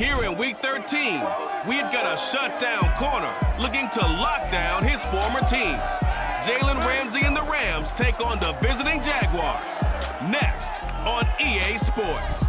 Here in Week 13, we've got a shutdown corner looking to lock down his former team. Jalen Ramsey and the Rams take on the visiting Jaguars. Next on EA Sports.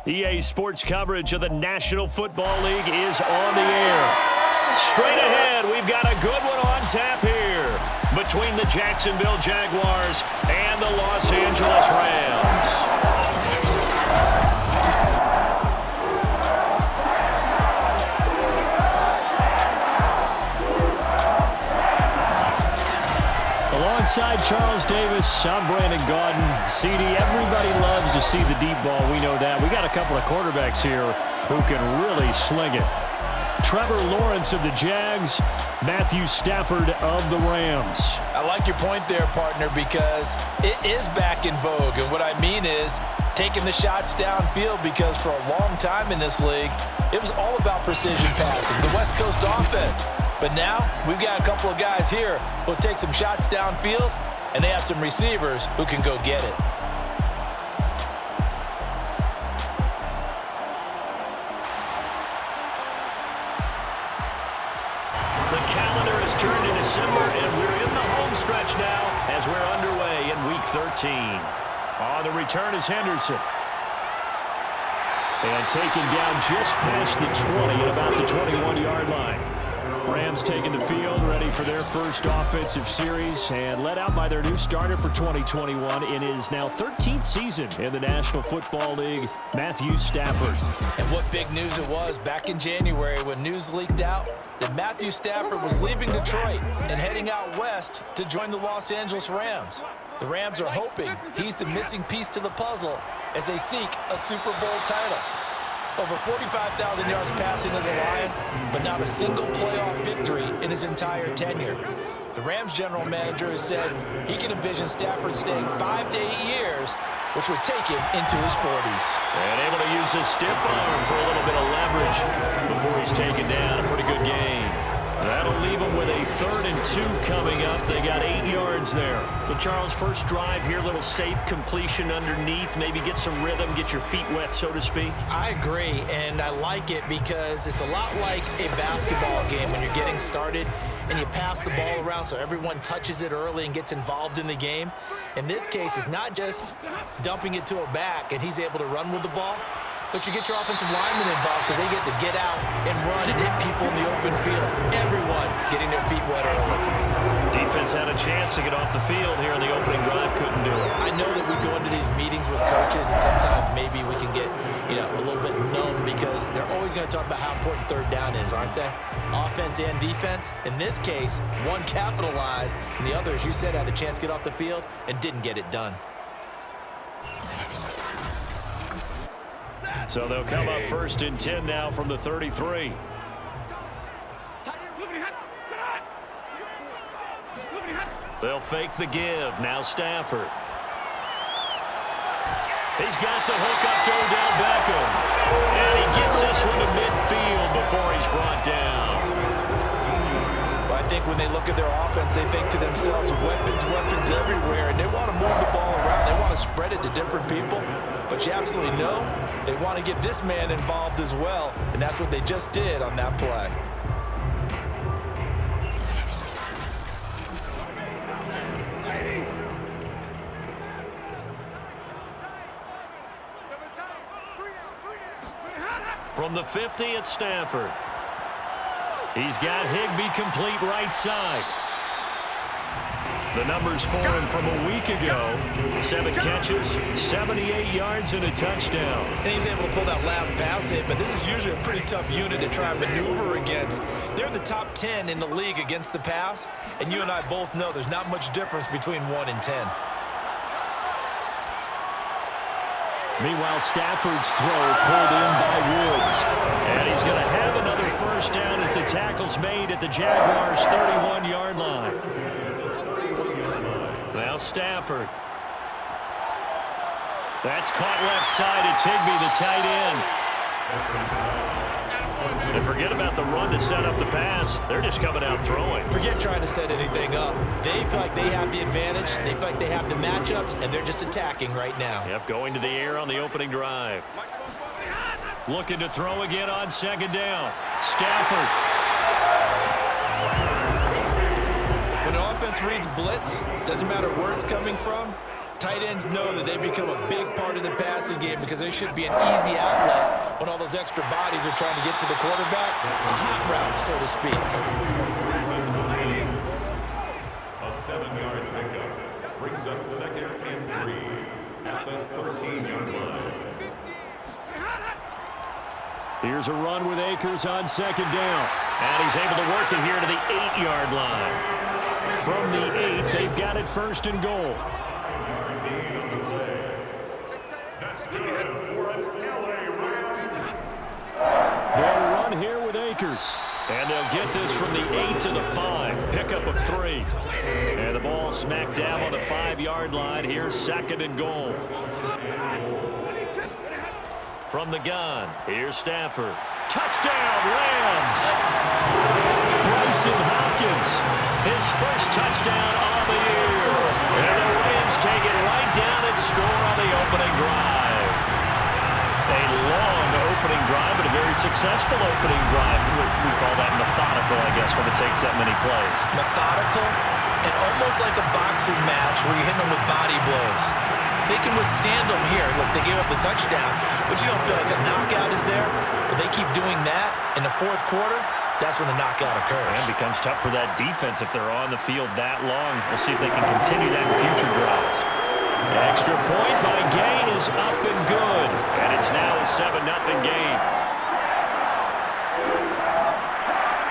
EA Sports coverage of the National Football League is on the air. Straight ahead, we've got a good one on tap here between the Jacksonville Jaguars and the Los Angeles Rams. Alongside Charles Davis, I'm Brandon Gaudin. CD, everybody loves to see the deep ball. We know that. We got a couple of quarterbacks here who can really sling it. Trevor Lawrence of the Jags, Matthew Stafford of the Rams. I like your point there, partner, because it is back in vogue. And what I mean is taking the shots downfield, because for a long time in this league, it was all about precision passing, the West Coast offense. But now we've got a couple of guys here who'll take some shots downfield, and they have some receivers who can go get it. The calendar has turned to December, and we're in the home stretch now as we're underway in Week 13. On the return is Henderson. And taken down just past the 20 at about the 21-yard line. Rams taking the field, ready for their first offensive series, and led out by their new starter for 2021 in his now 13th season in the National Football League, Matthew Stafford. And what big news it was back in January when news leaked out that Matthew Stafford was leaving Detroit and heading out west to join the Los Angeles Rams. The Rams are hoping he's the missing piece to the puzzle as they seek a Super Bowl title. Over 45,000 yards passing as a Lion, but not a single playoff victory in his entire tenure. The Rams general manager has said he can envision Stafford staying 5 to 8 years, which would take him into his 40s. And able to use his stiff arm for a little bit of leverage before he's taken down. A pretty good game. That'll leave them with a 3rd and 2 coming up. They got 8 yards there. So, Charles, first drive here, little safe completion underneath. Maybe get some rhythm, get your feet wet, so to speak. I agree, and I like it because it's a lot like a basketball game when you're getting started and you pass the ball around so everyone touches it early and gets involved in the game. In this case, it's not just dumping it to a back and he's able to run with the ball, but you get your offensive linemen involved because they get to get out and run and hit people in the open field. Everyone getting their feet wet early. Defense had a chance to get off the field here in the opening drive, couldn't do it. I know that we go into these meetings with coaches and sometimes maybe we can get, a little bit numb because they're always going to talk about how important 3rd down is, aren't they? Offense and defense. In this case, one capitalized and the other, as you said, had a chance to get off the field and didn't get it done. So they'll come up 1st and 10 now from the 33. They'll fake the give. Now Stafford. He's got the hook up to Odell Beckham. And he gets this one to midfield before he's brought down. Well, I think when they look at their offense, they think to themselves, weapons everywhere, and they want to move the ball around. They want to spread it to different people. But you absolutely know they want to get this man involved as well, and that's what they just did on that play. From the 50 at Stafford. He's got Higbee complete right side. The numbers for him from a week ago. 7 catches, 78 yards, and a touchdown. And he's able to pull that last pass in, but this is usually a pretty tough unit to try and maneuver against. They're in the top 10 in the league against the pass, and you and I both know there's not much difference between 1 and 10. Meanwhile, Stafford's throw pulled in by Woods. And he's going to have another first down as the tackle's made at the Jaguars' 31-yard line. Now Stafford. That's caught left side. It's Higbee, the tight end. And forget about the run to set up the pass. They're just coming out throwing. Forget trying to set anything up. They feel like they have the advantage. They feel like they have the matchups, and they're just attacking right now. Yep, going to the air on the opening drive. Looking to throw again on second down. Stafford. When an offense reads blitz, doesn't matter where it's coming from, tight ends know that they become a big part of the passing game because they should be an easy outlet when all those extra bodies are trying to get to the quarterback. A hot route, so to speak. A 7-yard pickup brings up 2nd and 3 at the 13-yard line. Here's a run with Akers on second down. And he's able to work it here to the 8-yard line. From the 8, they've got it 1st and goal. They'll run here with Akers. And they'll get this from the 8 to the 5. Pickup of 3. And the ball smacked down on the 5-yard line. Here's 2nd and goal. From the gun, here's Stafford. Touchdown, Rams! Bryson Hopkins, his first touchdown of the year. And the Rams take it right down and score on the opening drive. A long opening drive, but a very successful opening drive. We call that methodical, I guess, when it takes that many plays. Methodical and almost like a boxing match where you're hitting them with body blows. They can withstand them here. Look, they gave up the touchdown, but you don't feel like a knockout is there. But they keep doing that in the 4th quarter. That's when the knockout occurs. And it becomes tough for that defense if they're on the field that long. We'll see if they can continue that in future drives. The extra point by Gay is up and good. And it's now a 7-0 game.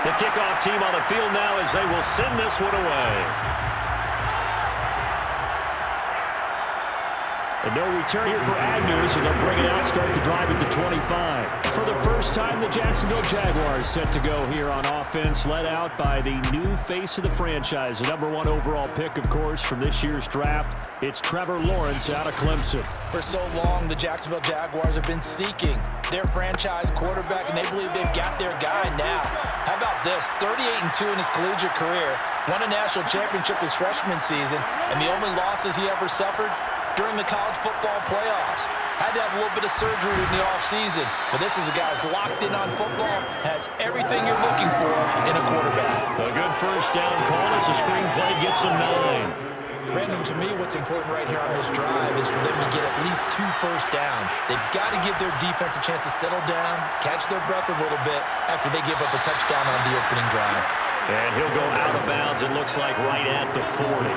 The kickoff team on the field now as they will send this one away. And no return here for Agnew, so they'll bring it out, start the drive at the 25. For the first time, the Jacksonville Jaguars set to go here on offense, led out by the new face of the franchise, the #1 overall pick, of course, from this year's draft. It's Trevor Lawrence out of Clemson. For so long, the Jacksonville Jaguars have been seeking their franchise quarterback, and they believe they've got their guy now. How about this? 38-2 in his collegiate career, won a national championship his freshman season, and the only losses he ever suffered during the college football playoffs. Had to have a little bit of surgery in the offseason, but this is a guy who's locked in on football, has everything you're looking for in a quarterback. A good first down call as the screenplay gets him 9. Brandon, to me, what's important right here on this drive is for them to get at least 2 first downs. They've got to give their defense a chance to settle down, catch their breath a little bit after they give up a touchdown on the opening drive. And he'll go out of bounds, it looks like, right at the 40.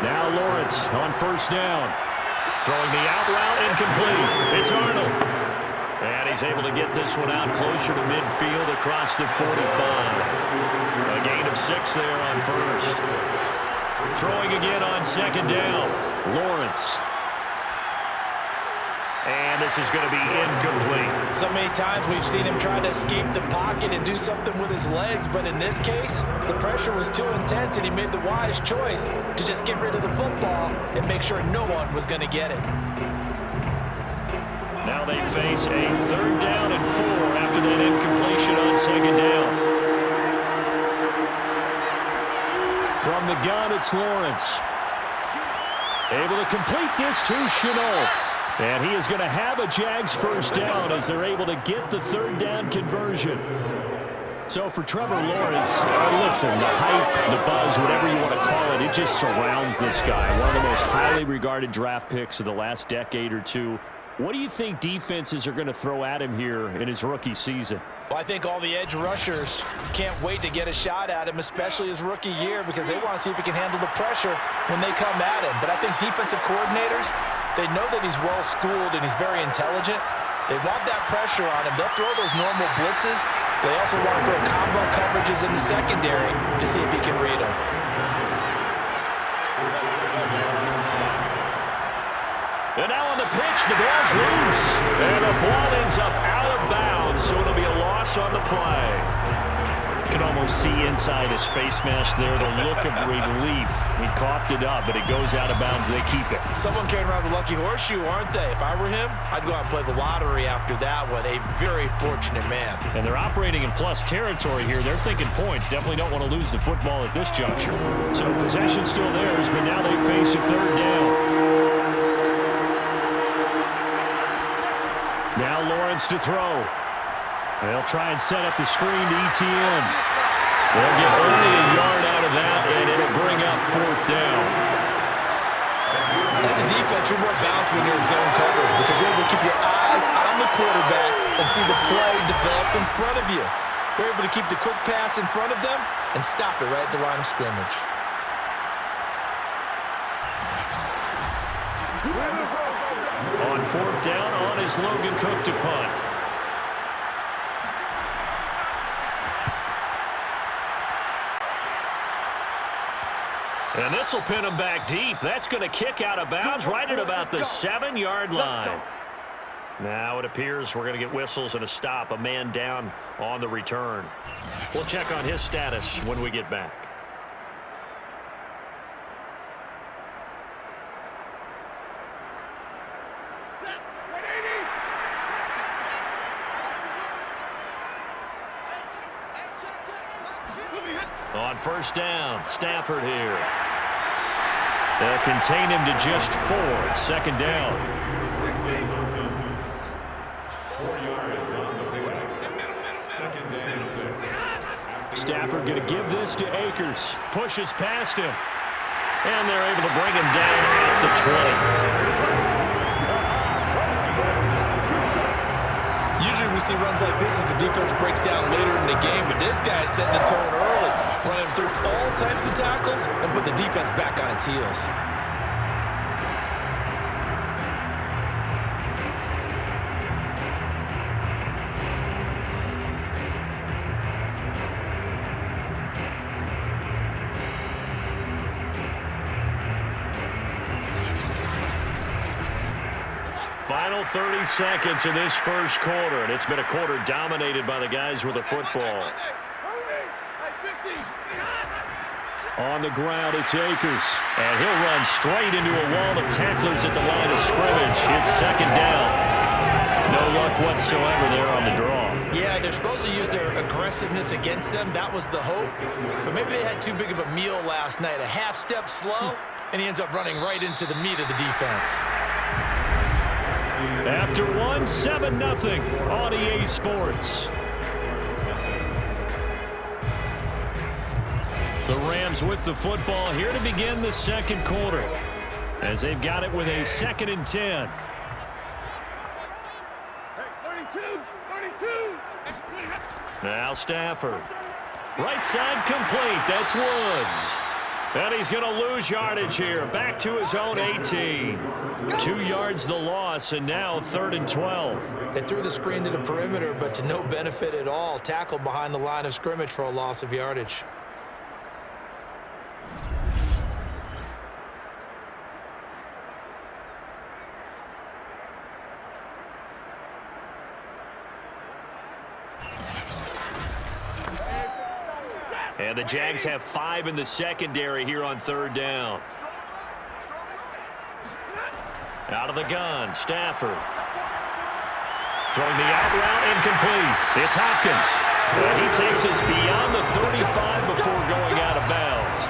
Now Lawrence on first down. Throwing the out route, incomplete. It's Arnold. And he's able to get this one out closer to midfield across the 45. A gain of 6 there on first. Throwing again on second down. Lawrence. And this is going to be incomplete. So many times we've seen him try to escape the pocket and do something with his legs, but in this case, the pressure was too intense and he made the wise choice to just get rid of the football and make sure no one was going to get it. Now they face a 3rd down and 4 after that incompletion on second down. From the gun, it's Lawrence. Able to complete this to Chenault. And he is going to have a Jags first down as they're able to get the 3rd down conversion. So for Trevor Lawrence, listen, the hype, the buzz, whatever you want to call it, it just surrounds this guy. One of the most highly regarded draft picks of the last decade or two. What do you think defenses are going to throw at him here in his rookie season? Well, I think all the edge rushers can't wait to get a shot at him, especially his rookie year, because they want to see if he can handle the pressure when they come at him. But I think defensive coordinators, they know that he's well-schooled and he's very intelligent. They want that pressure on him. They'll throw those normal blitzes. They also want to throw combo coverages in the secondary to see if he can read them. And now on the pitch, the ball's loose. And the ball ends up out of bounds, so it'll be a loss on the play. can almost see inside his face mask there, the look of relief. He coughed it up, but it goes out of bounds. They keep it. Someone carrying around a lucky horseshoe, aren't they? If I were him, I'd go out and play the lottery after that one. A very fortunate man. And they're operating in plus territory here. They're thinking points. Definitely don't want to lose the football at this juncture. So possession still theirs, but now they face a third down. Now Lawrence to throw. They'll try and set up the screen to ETN. They'll get only a yard out of that, and it'll bring up fourth down. As a defense, you're more balanced when you're in zone coverage because you're able to keep your eyes on the quarterback and see the play develop in front of you. You're able to keep the quick pass in front of them and stop it right at the line of scrimmage. On fourth down, on is Logan Cook to punt. And this will pin him back deep. That's going to kick out of bounds right at about the 7-yard line. Now it appears we're going to get whistles and a stop. A man down on the return. We'll check on his status when we get back. On first down, Stafford here. They'll contain him to just 4. Second down. 4 yards on the pickup. Second down, 6. Stafford going to give this to Akers. Pushes past him. And they're able to bring him down at the 20. Usually we see runs like this as the defense breaks down later in the game, but this guy is setting the tone early, running through all types of tackles and put the defense back on its heels. Final 30 seconds of this first quarter, and it's been a quarter dominated by the guys with the football. On the ground, it's Akers, and he'll run straight into a wall of tacklers at the line of scrimmage. It's second down. No luck whatsoever there on the draw. Yeah, they're supposed to use their aggressiveness against them. That was the hope. But maybe they had too big of a meal last night. A half step slow, and he ends up running right into the meat of the defense. After 7-0 on EA Sports. The Rams with the football here to begin the second quarter as they've got it with a 2nd and 10. Now Stafford. Right side complete. That's Woods. And he's going to lose yardage here. Back to his own 18. 2 yards the loss, and now 3rd and 12. They threw the screen to the perimeter, but to no benefit at all. Tackled behind the line of scrimmage for a loss of yardage. And the Jags have 5 in the secondary here on 3rd down. Out of the gun, Stafford. Throwing the out route, incomplete. It's Hopkins. And he takes us beyond the 35 before going out of bounds.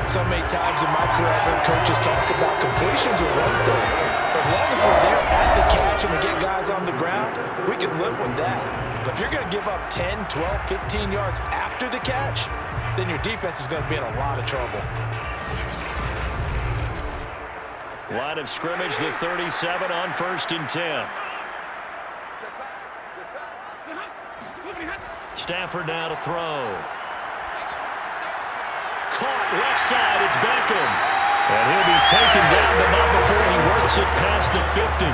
So many times in my career, I've heard coaches talk about completions are one thing. As long as we're there at the catch and we get guys on the ground, we can live with that. But if you're going to give up 10, 12, 15 yards after the catch, then your defense is going to be in a lot of trouble. Line of scrimmage, the 37 on 1st and 10. Stafford now to throw. Caught left side, it's Beckham. And he'll be taken down, but not before he works it past the 50.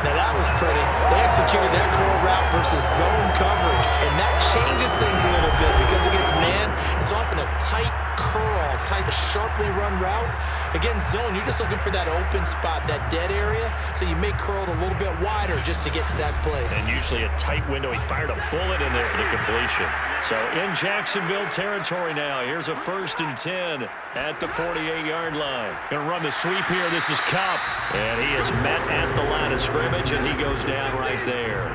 Now that was pretty. They executed that curl route versus zone coverage, and that changes things a little bit because against man, it's often a tight curl, tight, sharply run route. Again, zone, you're just looking for that open spot, that dead area, so you may curl it a little bit wider just to get to that place. And usually a tight window. He fired a bullet in there for the completion. So in Jacksonville territory now. Here's a 1st and 10 at the 48-yard line. Going to run the sweep here. This is Kupp. And he is met at the line of scrimmage, and he goes down right there.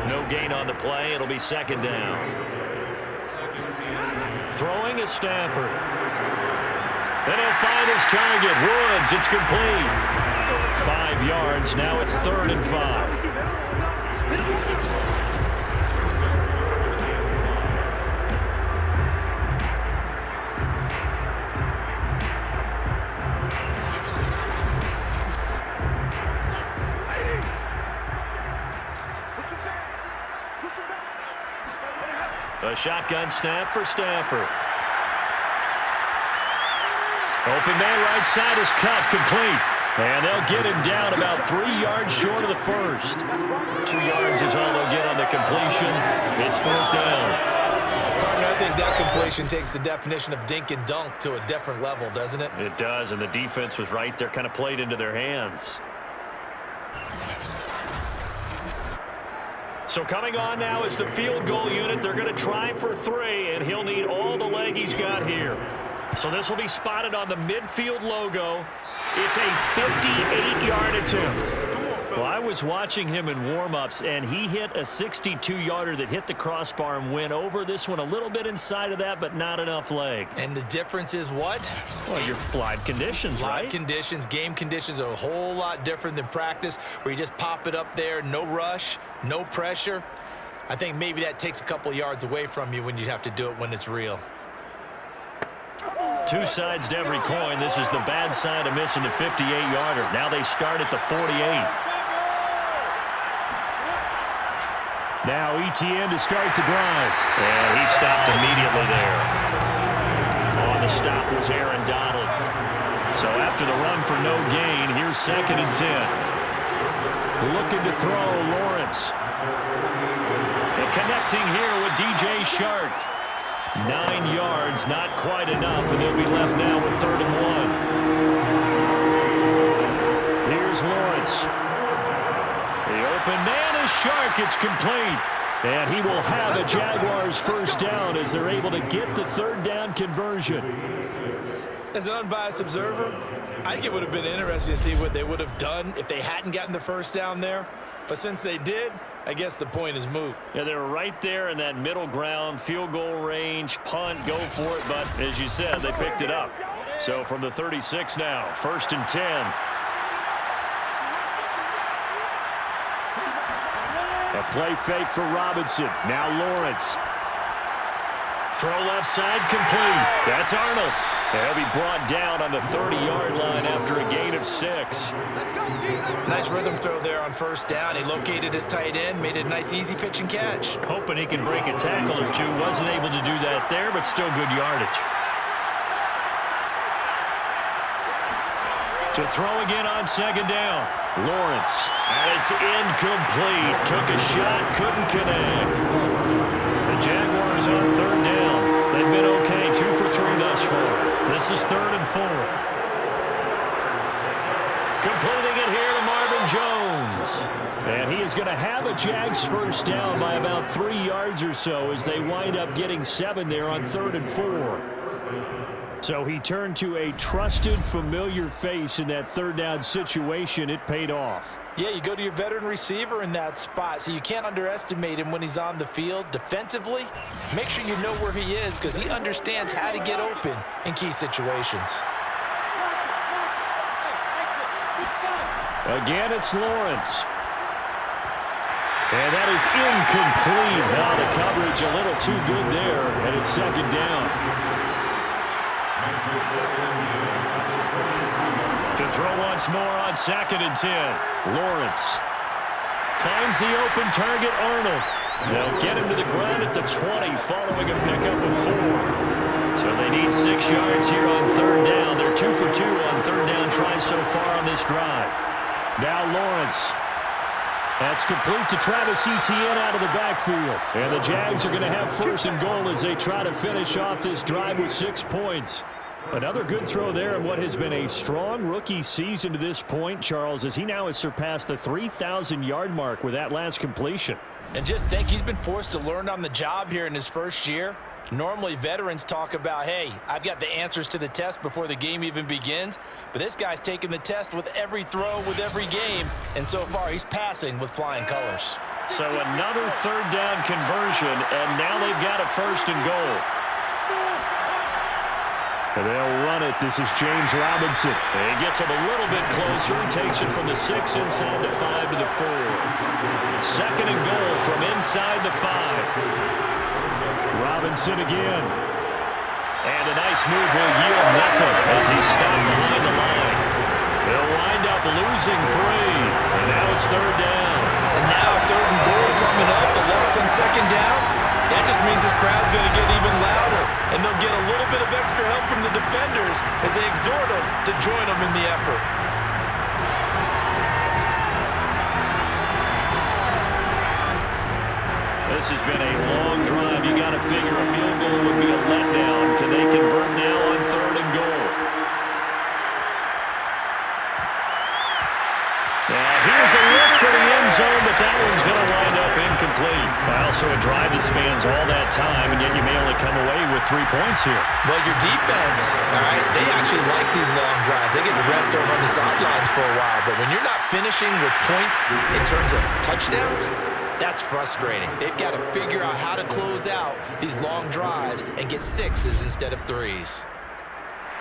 No gain on the play. It'll be 2nd down. Throwing is Stafford. Then he'll find his target. Woods, it's complete. 5 yards. Now it's 3rd and 5. A shotgun snap for Stafford. Open man right side is cut, complete. And they'll get him down about 3 yards short of the first. 2 yards is all they'll get on the completion. It's 4th down. Partner, I think that completion takes the definition of dink and dunk to a different level, doesn't it? It does, and the defense was right there, kind of played into their hands. So coming on now is the field goal unit. They're going to try for 3, and he'll need all the leg he's got here. So this will be spotted on the midfield logo. It's a 58-yard attempt. Well, I was watching him in warm-ups, and he hit a 62-yarder that hit the crossbar and went over. This one a little bit inside of that, but not enough leg. And the difference is what? Well, your live conditions, right? Live conditions, game conditions are a whole lot different than practice, where you just pop it up there, no rush, no pressure. I think maybe that takes a couple yards away from you when you have to do it when it's real. 2 sides to every coin. This is the bad side of missing the 58-yarder. Now they start at the 48. Now ETN to start the drive. And he stopped immediately there. On the stop was Aaron Donald. So after the run for no gain, here's 2nd and 10. Looking to throw Lawrence. And connecting here with DJ Shark. 9 yards, not quite enough, and they'll be left now with 3rd and 1. Here's Lawrence. The open man is Shark. It's complete. And he will have a Jaguars 1st down as they're able to get the 3rd down conversion. As an unbiased observer, I think it would have been interesting to see what they would have done if they hadn't gotten the 1st down there. But since they did, I guess the point is moot. Yeah, they were right there in that middle ground, field goal range, punt, go for it. But as you said, they picked it up. So from the 36 now, 1st and 10. A play fake for Robinson. Now Lawrence. Throw left side, complete. That's Arnold. They'll be brought down on the 30-yard line after a gain of 6. Nice rhythm throw there on 1st down. He located his tight end, made it a nice easy pitch and catch. Hoping he can break a tackle or two. Wasn't able to do that there, but still good yardage. To throw again on 2nd down. Lawrence. And it's incomplete. Took a shot, couldn't connect. The Jaguars on 3rd down. They've been okay, 2 for 3 thus far. This is 3rd and 4. Completing it here to Marvin Jones. And he is going to have a Jags 1st down by about 3 yards or so as they wind up getting 7 there on 3rd and 4. So he turned to a trusted, familiar face in that 3rd down situation. It paid off. Yeah, you go to your veteran receiver in that spot, so you can't underestimate him when he's on the field. Defensively, make sure you know where he is because he understands how to get open in key situations. Again, it's Lawrence. And that is incomplete. Now the coverage a little too good there, and it's 2nd down. To throw once more on 2nd and 10. Lawrence finds the open target, Arnold. They'll get him to the ground at the 20, following a pickup of 4. So they need 6 yards here on 3rd down. They're 2 for 2 on 3rd down tries so far on this drive. Now Lawrence. That's complete to Travis Etienne out of the backfield. And the Jags are going to have 1st and goal as they try to finish off this drive with 6 points. Another good throw there in what has been a strong rookie season to this point, Charles, as he now has surpassed the 3,000-yard mark with that last completion. And just think, he's been forced to learn on the job here in his first year. Normally, veterans talk about, hey, I've got the answers to the test before the game even begins. But this guy's taking the test with every throw, with every game. And so far, he's passing with flying colors. So another third down conversion, and now they've got a first and goal. And they'll run it. This is James Robinson. He gets him a little bit closer. He takes it from the 6 inside the 5 to the 4. Second and goal from inside the 5. Robinson again. And a nice move will yield nothing as he's stopped behind the line. They'll wind up losing 3. And now it's third down. And now third and goal coming up. The loss on second down. That just means this crowd's going to get even louder. And they'll get a little bit of extra help from the defenders as they exhort them to join them in the effort. This has been a long drive. You got to figure a field goal would be a letdown. Can they convert now on third and goal? Here's a look for the end zone, but that one's going to wind up incomplete. Also a drive that spans all that time, and yet you may only come away with 3 points here. Well, your defense, all right, they actually like these long drives. They get to rest over on the sidelines for a while, but when you're not finishing with points in terms of touchdowns, that's frustrating. They've got to figure out how to close out these long drives and get 6s instead of 3s.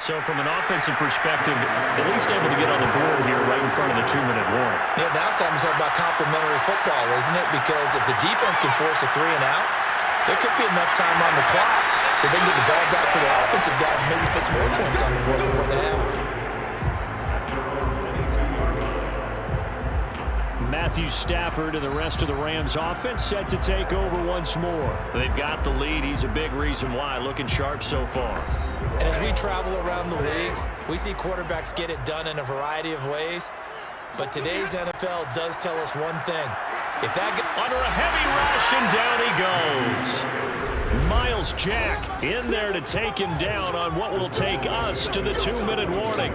So from an offensive perspective, at least able to get on the board here right in front of the 2-minute warning. Yeah, now it's time to talk about complimentary football, isn't it? Because if the defense can force a 3 and out, there could be enough time on the clock that they can get the ball back for their offensive guys and maybe put some more points on the board before the half. Matthew Stafford and the rest of the Rams offense set to take over once more. They've got the lead. He's a big reason why. Looking sharp so far. And as we travel around the league, we see quarterbacks get it done in a variety of ways. But today's NFL does tell us one thing. If that under a heavy rush, and down he goes. Miles Jack in there to take him down on what will take us to the 2-minute warning.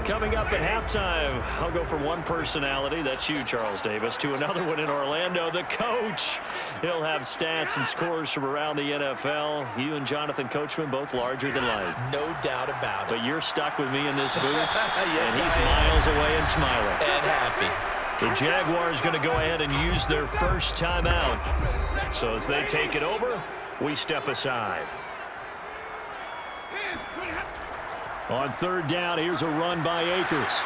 Coming up at halftime, I'll go from one personality, that's you, Charles Davis, to another one in Orlando, the coach. He'll have stats and scores from around the NFL. You and Jonathan Coachman, both larger than life. No doubt about it. But you're stuck with me in this booth, yes, and he's miles away and smiling. And happy. The Jaguars going to go ahead and use their first timeout. So as they take it over, we step aside. On third down, here's a run by Akers.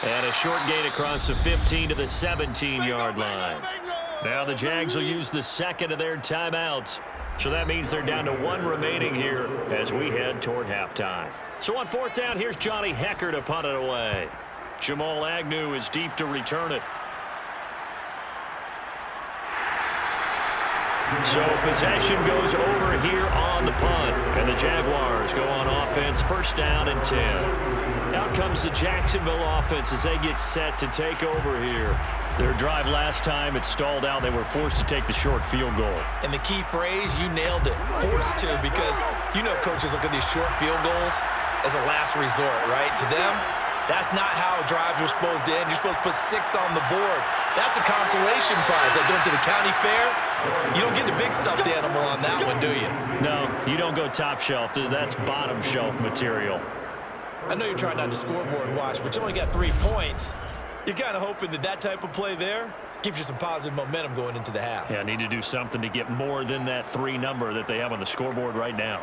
And a short gain across the 15 to the 17-yard line. Now the Jags will use the second of their timeouts. So that means they're down to 1 remaining here as we head toward halftime. So on fourth down, here's Johnny Hecker to punt it away. Jamal Agnew is deep to return it. So possession goes over here on the punt. And the Jaguars go on offense, first down and 10. Out comes the Jacksonville offense as they get set to take over here. Their drive last time, it stalled out. They were forced to take the short field goal. And the key phrase, you nailed it, forced to, because you know coaches look at these short field goals as a last resort, right? To them, that's not how drives are supposed to end. You're supposed to put 6 on the board. That's a consolation prize. Like going to the county fair, you don't get the big stuffed animal on that one, do you? No, you don't go top shelf. That's bottom shelf material. I know you're trying not to scoreboard watch, but you only got 3 points. You're kind of hoping that that type of play there gives you some positive momentum going into the half. Yeah, need to do something to get more than that 3 number that they have on the scoreboard right now.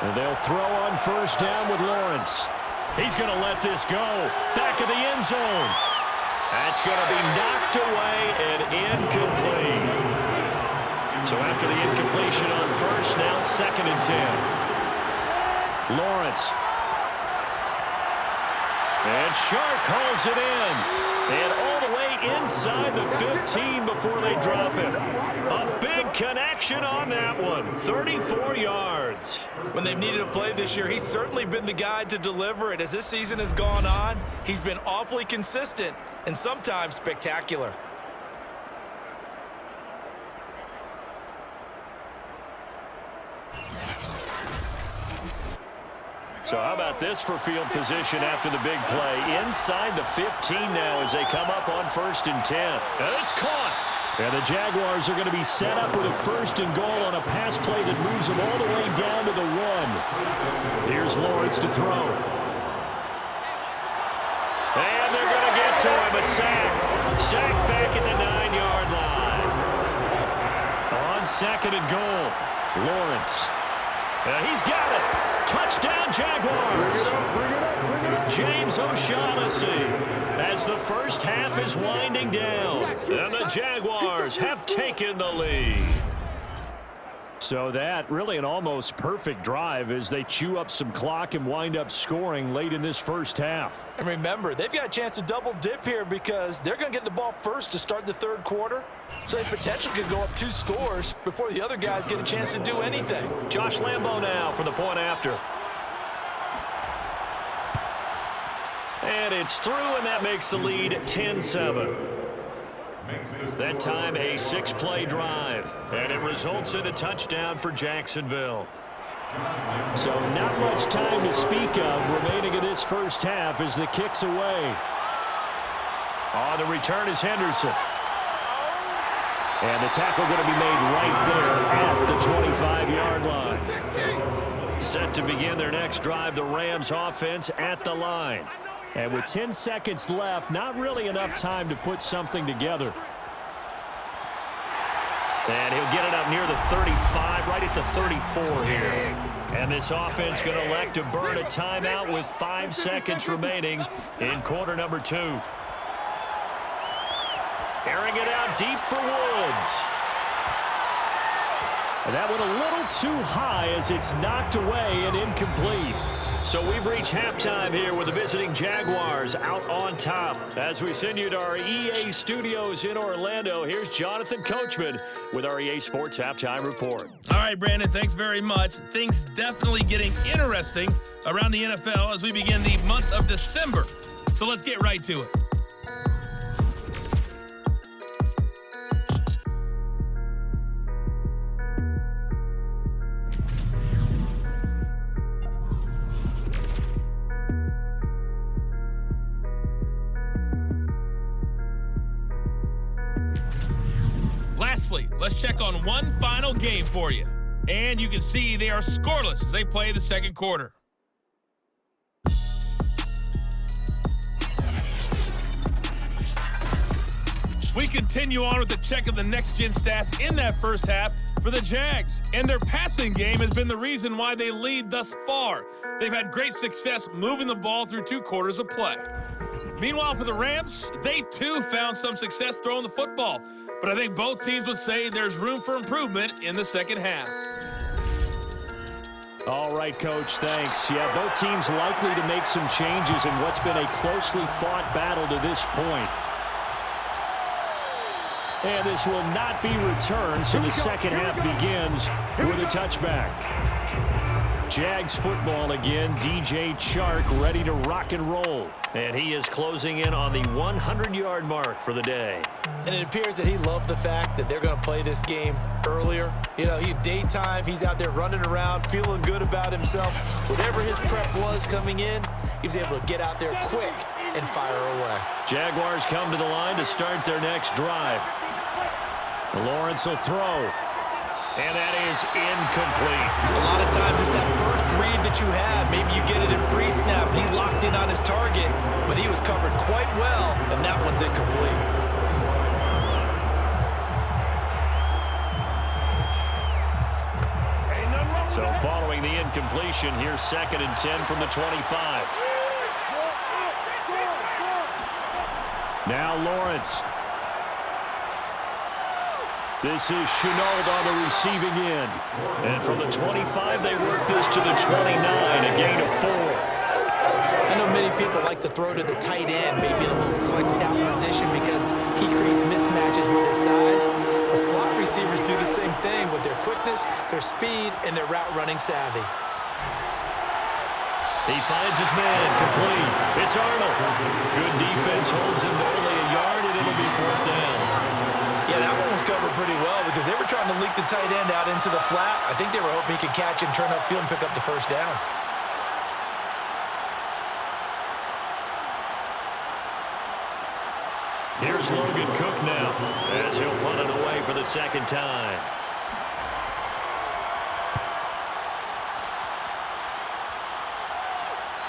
And they'll throw on first down with Lawrence. He's going to let this go. Back of the end zone. That's going to be knocked away and incomplete. So after the incompletion on first, now second and 10. Lawrence. And Shark calls it in. And all the way inside the 15 before they drop him. A big connection on that one. 34 yards. When they've needed a play this year, he's certainly been the guy to deliver it. As this season has gone on, he's been awfully consistent and sometimes spectacular. So how about this for field position after the big play? Inside the 15 now as they come up on 1st and 10. And it's caught. And the Jaguars are going to be set up with a 1st and goal on a pass play that moves them all the way down to the 1. Here's Lawrence to throw. And they're going to get to him. A sack. Sack back at the 9-yard line. On 2nd and goal. Lawrence. And he's got it. Touchdown, Jaguars. James O'Shaughnessy as the first half is winding down. And the Jaguars have taken the lead. So that really an almost perfect drive as they chew up some clock and wind up scoring late in this first half. And remember, they've got a chance to double dip here because they're going to get the ball first to start the 3rd quarter. So they potentially could go up 2 scores before the other guys get a chance to do anything. Josh Lambo now for the point after. And it's through, and that makes the lead 10-7. That time a 6-play drive, and it results in a touchdown for Jacksonville. So not much time to speak of remaining in this first half as the kick's away. On the return is Henderson. And the tackle going to be made right there at the 25-yard line. Set to begin their next drive, the Rams offense at the line. And with 10 seconds left, not really enough time to put something together. And he'll get it up near the 35, right at the 34 here. And this offense going to elect to burn a timeout with 5 seconds remaining in quarter number 2. Airing it out deep for Woods. And that one a little too high as it's knocked away and incomplete. So we've reached halftime here with the visiting Jaguars out on top. As we send you to our EA studios in Orlando, here's Jonathan Coachman with our EA Sports Halftime Report. All right, Brandon, thanks very much. Things definitely getting interesting around the NFL as we begin the month of December. So let's get right to it. Lastly, let's check on one final game for you. And you can see they are scoreless as they play the 2nd quarter. We continue on with the check of the next-gen stats in that first half for the Jags. And their passing game has been the reason why they lead thus far. They've had great success moving the ball through 2 quarters of play. Meanwhile, for the Rams, they too found some success throwing the football. But I think both teams would say there's room for improvement in the 2nd half. All right, Coach, thanks. Yeah, both teams likely to make some changes in what's been a closely fought battle to this point. And this will not be returned, so the 2nd half begins with a touchback. Jags football again. DJ Chark ready to rock and roll. And he is closing in on the 100-yard mark for the day. And it appears that he loved the fact that they're going to play this game earlier. You know, daytime, he's out there running around, feeling good about himself. Whatever his prep was coming in, he was able to get out there quick and fire away. Jaguars come to the line to start their next drive. Lawrence will throw. And that is incomplete. A lot of times it's that first read that you have. Maybe you get it in pre-snap. He locked in on his target, but he was covered quite well, and that one's incomplete. So following the incompletion, here's 2nd and 10 from the 25. Now Lawrence. This is Chenault on the receiving end. And from the 25, they work this to the 29, a gain of 4. I know many people like to throw to the tight end, maybe in a little flexed out position because he creates mismatches with his size. But slot receivers do the same thing with their quickness, their speed, and their route running savvy. He finds his man, complete. It's Arnold. Good defense holds him to only a yard, and it'll be 4th down. Yeah, that one was covered pretty well because they were trying to leak the tight end out into the flat. I think they were hoping he could catch and turn upfield and pick up the 1st down. Here's Logan Cook now as he'll punt it away for the 2nd time.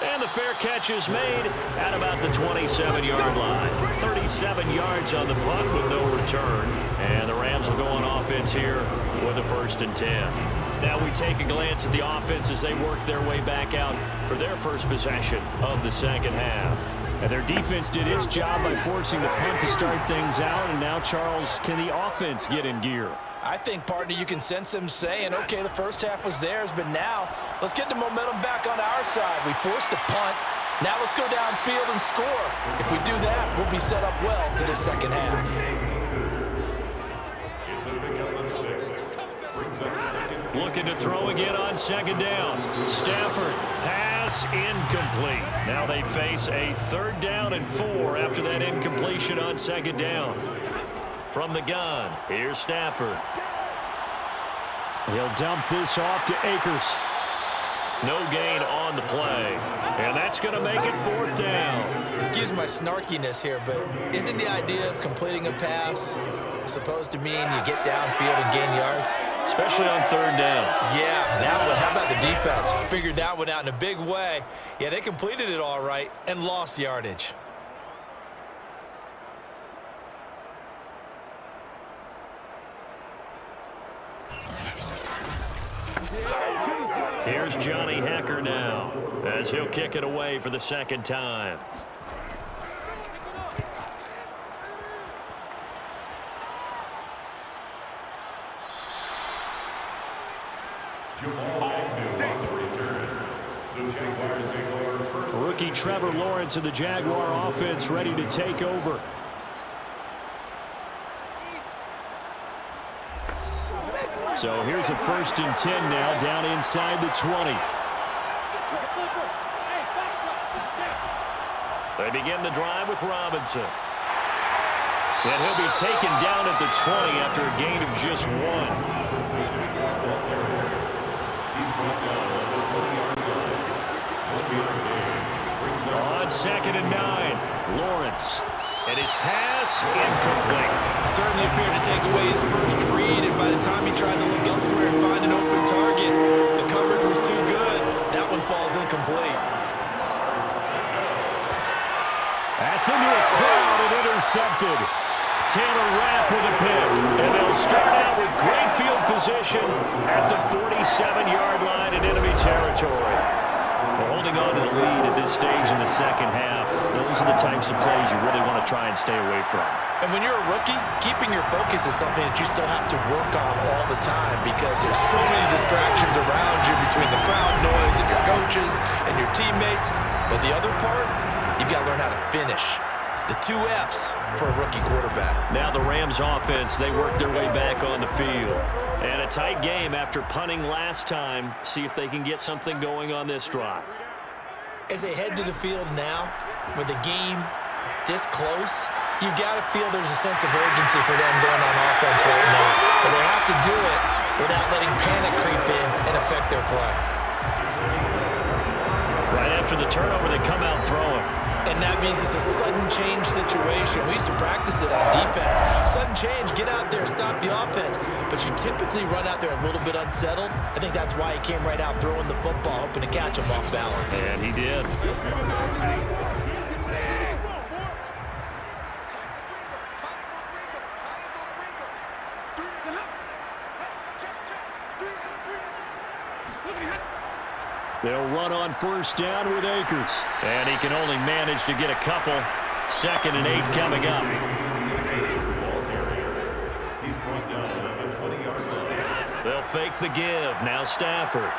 And the fair catch is made at about the 27-yard line. 37 yards on the punt with no return. And the Rams will go on offense here with a 1st and 10. Now we take a glance at the offense as they work their way back out for their first possession of the 2nd half. And their defense did its job by forcing the punt to start things out. And now, Charles, can the offense get in gear? I think, partner, you can sense them saying, okay, the 1st half was theirs, but now let's get the momentum back on our side. We forced a punt. Now let's go downfield and score. If we do that, we'll be set up well for the 2nd half. It's a big up on 6. Brings up 2nd. Looking to throw again on 2nd down. Stafford, pass incomplete. Now they face a 3rd down and 4 after that incompletion on 2nd down. From the gun, here's Stafford. He'll dump this off to Akers. No gain on the play. And that's going to make it 4th down. Excuse my snarkiness here, but isn't the idea of completing a pass supposed to mean you get downfield and gain yards? Especially on 3rd down. Yeah, that one. How about the defense? Figured that one out in a big way. Yeah, they completed it all right and lost yardage. Here's Johnny Hecker now as he'll kick it away for the 2nd time. Rookie Trevor Lawrence of the Jaguar offense ready to take over. So here's a 1st and 10 now down inside the 20. They begin the drive with Robinson. And he'll be taken down at the 20 after a gain of just 1. On 2nd and 9, Lawrence. And his pass incomplete. Certainly appeared to take away his first read, and by the time he tried to look elsewhere and find an open target, the coverage was too good. That one falls incomplete. That's into a crowd and intercepted. Taylor Rapp with a pick. And they'll start out with great field position at the 47-yard line in enemy territory. They're holding on to the lead at this stage in the 2nd half. Those are the types of plays you really want to try and stay away from. And when you're a rookie, keeping your focus is something that you still have to work on all the time because there's so many distractions around you between the crowd noise and your coaches and your teammates. But the other part, you've got to learn how to finish. It's the 2 F's for a rookie quarterback. Now the Rams offense, they work their way back on the field. And a tight game after punting last time. See if they can get something going on this drive. As they head to the field now, with the game this close, you've got to feel there's a sense of urgency for them going on offense right now. But they have to do it without letting panic creep in and affect their play. Right after the turnover, they come out throwing. And that means it's a sudden change situation. We used to practice it on defense. Sudden change, get out there, stop the offense. But you typically run out there a little bit unsettled. I think that's why he came right out throwing the football, hoping to catch him off balance. And he did. They'll run on 1st down with Akers. And he can only manage to get a couple. 2nd and 8 coming up. They'll fake the give. Now Stafford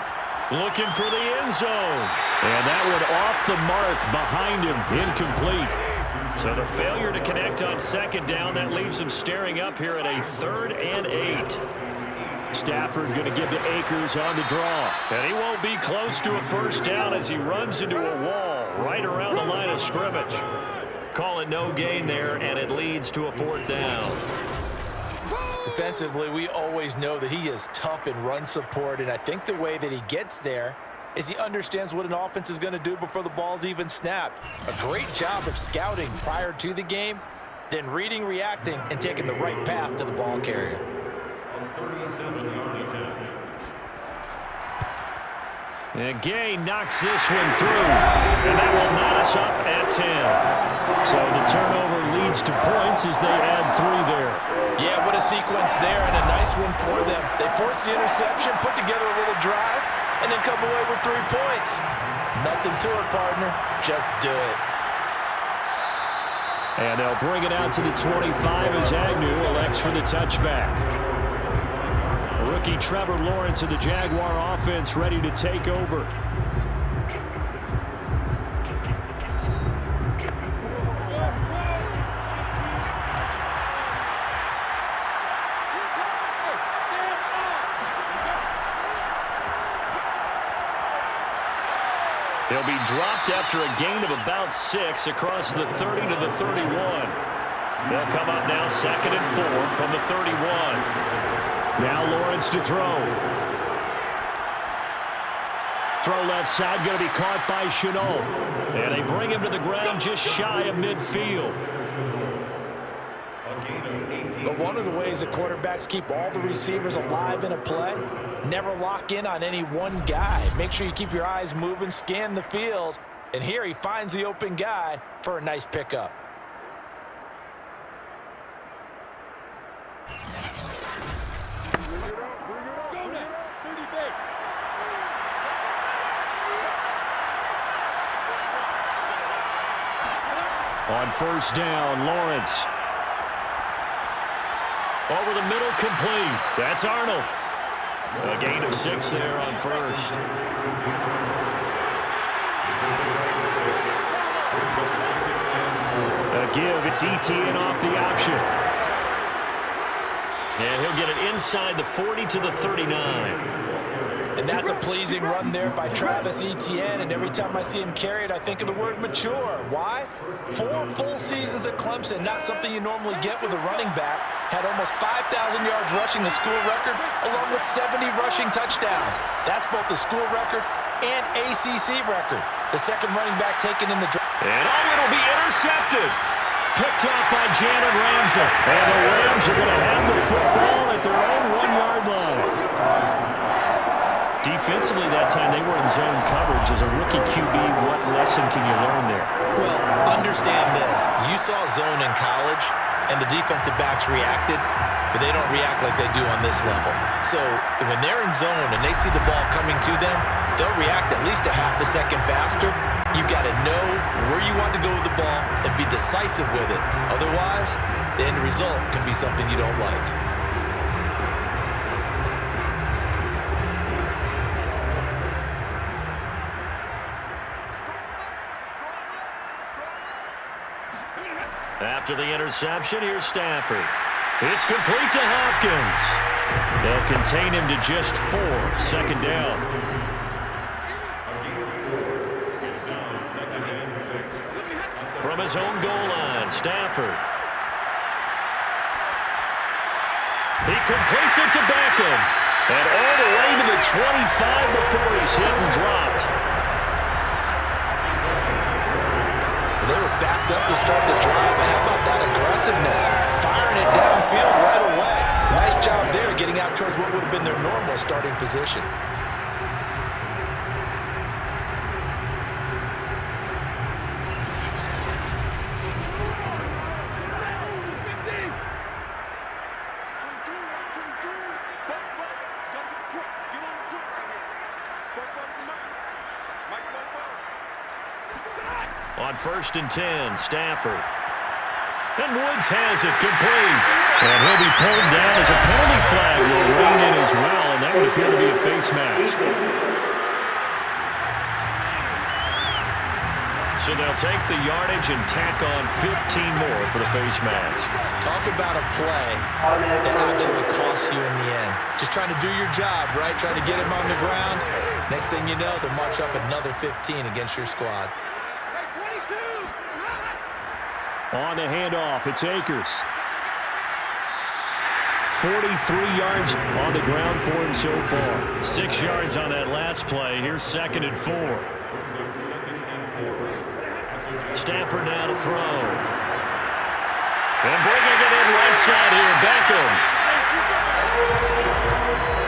looking for the end zone. And that one off the mark behind him. Incomplete. So the failure to connect on second down, that leaves him staring up here at a 3rd and 8. Stafford going to give to Akers on the draw. And he won't be close to a first down as he runs into a wall right around the line of scrimmage. Call it no gain there, and it leads to a 4th down. Defensively, we always know that he is tough in run support, and I think the way that he gets there is he understands what an offense is going to do before the ball's even snapped. A great job of scouting prior to the game, then reading, reacting, and taking the right path to the ball carrier. 37-yard attempt. And Gay knocks this one through, and that will knot us up at 10. So the turnover leads to points as they add 3 there. Yeah, what a sequence there, and a nice one for them. They force the interception, put together a little drive, and then come away with 3 points. Nothing to it, partner. Just do it. And they'll bring it out to the 25 as Agnew elects for the touchback. Rookie Trevor Lawrence of the Jaguar offense ready to take over. He'll be dropped after a gain of about 6 across the 30 to the 31. They'll come up now 2nd and 4 from the 31. Now Lawrence to throw. Throw left side, going to be caught by Chenault. And they bring him to the ground just shy of midfield. But one of the ways that quarterbacks keep all the receivers alive in a play, never lock in on any one guy. Make sure you keep your eyes moving, scan the field. And here he finds the open guy for a nice pickup. On first down, Lawrence. Over the middle, complete. That's Arnold. A gain of 6 there on first. A give, it's ETN off the option. And he'll get it inside the 40 to the 39. And that's a pleasing run there by Travis Etienne, and every time I see him carry it, I think of the word mature. Why? 4 full seasons at Clemson, not something you normally get with a running back. Had almost 5,000 yards rushing, the school record, along with 70 rushing touchdowns. That's both the school record and ACC record. The second running back taken in the draft. And it'll be intercepted. Picked off by Janet Ramsey. And the Rams are going to have the football at their own 1-yard line. Defensively that time, they were in zone coverage. As a rookie QB, what lesson can you learn there? Well, understand this. You saw zone in college, and the defensive backs reacted, but they don't react like they do on this level. So when they're in zone and they see the ball coming to them, they'll react at least a half a second faster. You've got to know where you want to go with the ball and be decisive with it. Otherwise, the end result can be something you don't like. After the interception, here's Stafford. It's complete to Hopkins. They'll contain him to just 4. Second down. It's now 2nd and 6. From his own goal line, Stafford. He completes it to Beckham. And all the way to the 25 before he's hit and dropped. They were backed up to start the drive, but how about that aggressiveness? Firing it downfield right away. Nice job there getting out towards what would have been their normal starting position. On 1st and 10, Stafford. And Woods has it complete. And he'll be pulled down as a penalty flag will ring in as well, and that would appear to be a face mask. So they'll take the yardage and tack on 15 more for the face mask. Talk about a play that absolutely costs you in the end. Just trying to do your job, right? Trying to get him on the ground. Next thing you know, they'll march up another 15 against your squad. On the handoff, it's Akers. 43 yards on the ground for him so far. 6 yards on that last play. Here's 2nd and 4. Stafford now to throw. And bringing it in right side here, Beckham.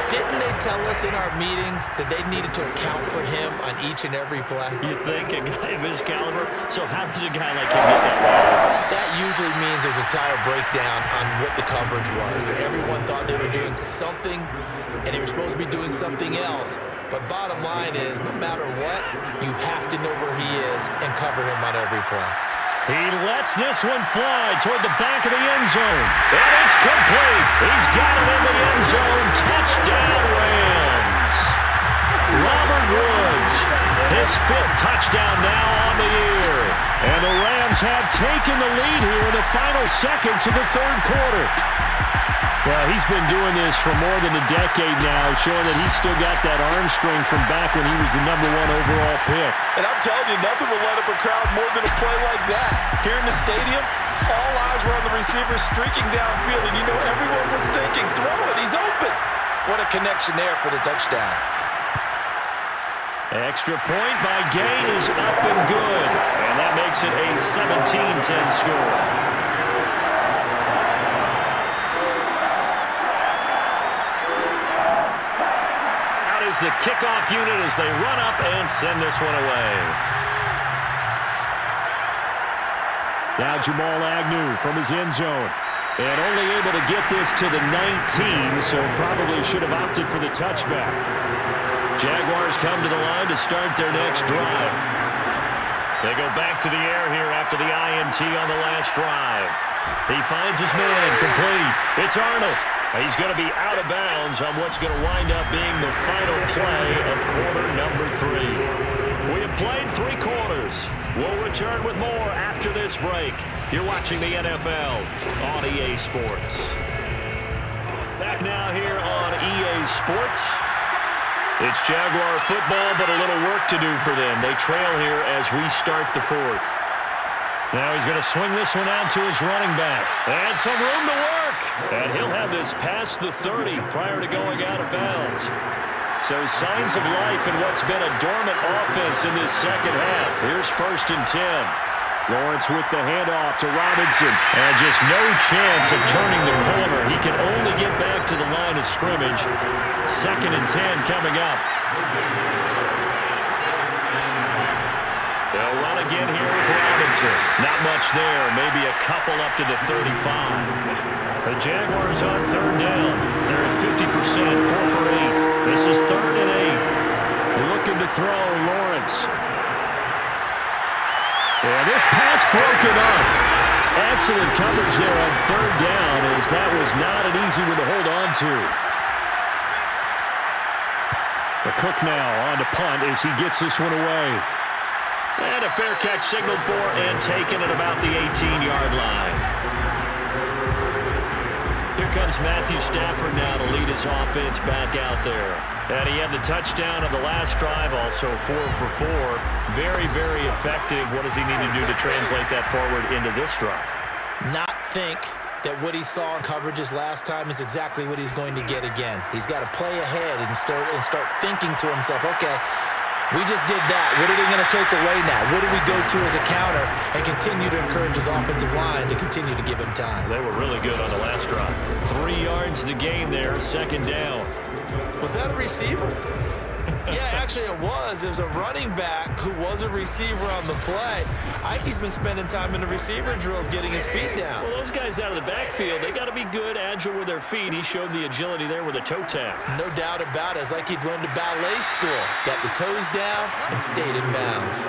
Didn't they tell us in our meetings that they needed to account for him on each and every play? You think a guy of his caliber? So how does a guy like him get that way? That usually means there's a tire breakdown on what the coverage was. Everyone thought they were doing something, and they were supposed to be doing something else. But bottom line is, no matter what, you have to know where he is and cover him on every play. He lets this one fly toward the back of the end zone. And it's complete. He's got it in the end zone. Touchdown, Rams. Robert Woods, his 5th touchdown now on the year. And the Rams have taken the lead here in the final seconds of the 3rd quarter. Well, he's been doing this for more than a decade now, showing that he's still got that arm string from back when he was the #1 overall pick. And I'm telling you, nothing will light up a crowd more than a play like that. Here in the stadium, all eyes were on the receiver streaking downfield, and you know everyone was thinking, throw it, he's open. What a connection there for the touchdown. Extra point by Gain is up and good. And that makes it a 17-10 score. Is the kickoff unit as they run up and send this one away. Now Jamal Agnew from his end zone. And only able to get this to the 19, so probably should have opted for the touchback. Jaguars come to the line to start their next drive. They go back to the air here after the INT on the last drive. He finds his man, complete. It's Arnold. He's going to be out of bounds on what's going to wind up being the final play of quarter number 3. We have played 3 quarters. We'll return with more after this break. You're watching the NFL on EA Sports. Back now here on EA Sports. It's Jaguar football, but a little work to do for them. They trail here as we start the 4th. Now he's going to swing this one out to his running back. And some room to work. And he'll have this past the 30 prior to going out of bounds. So signs of life in what's been a dormant offense in this second half. Here's 1st and 10. Lawrence with the handoff to Robinson. And just no chance of turning the corner. He can only get back to the line of scrimmage. 2nd and 10 coming up. They'll run again here with Robinson. Not much there. Maybe a couple up to the 35. The Jaguars on 3rd down. They're at 50%, 4 for 8. This is 3rd and 8. Looking to throw, Lawrence. And this pass broken up. Excellent coverage there on 3rd down, as that was not an easy one to hold on to. The Cook now on to punt as he gets this one away. And a fair catch signaled for and taken at about the 18-yard line. Here comes Matthew Stafford now to lead his offense back out there. And he had the touchdown on the last drive, also 4 for 4. Very, very effective. What does he need to do to translate that forward into this drive? Not think that what he saw in coverages last time is exactly what he's going to get again. He's got to play ahead and start thinking to himself, okay, we just did that. What are they going to take away now? What do we go to as a counter? And continue to encourage his offensive line to continue to give him time. They were really good on the last drive. 3 yards the gain there, 2nd down. Was that a receiver? Yeah, actually it was. It was a running back who was a receiver on the play. Ike's been spending time in the receiver drills getting his feet down. Well, those guys out of the backfield, they got to be good, agile with their feet. He showed the agility there with a toe tap. No doubt about it. It's like he'd run to ballet school. Got the toes down and stayed in bounds.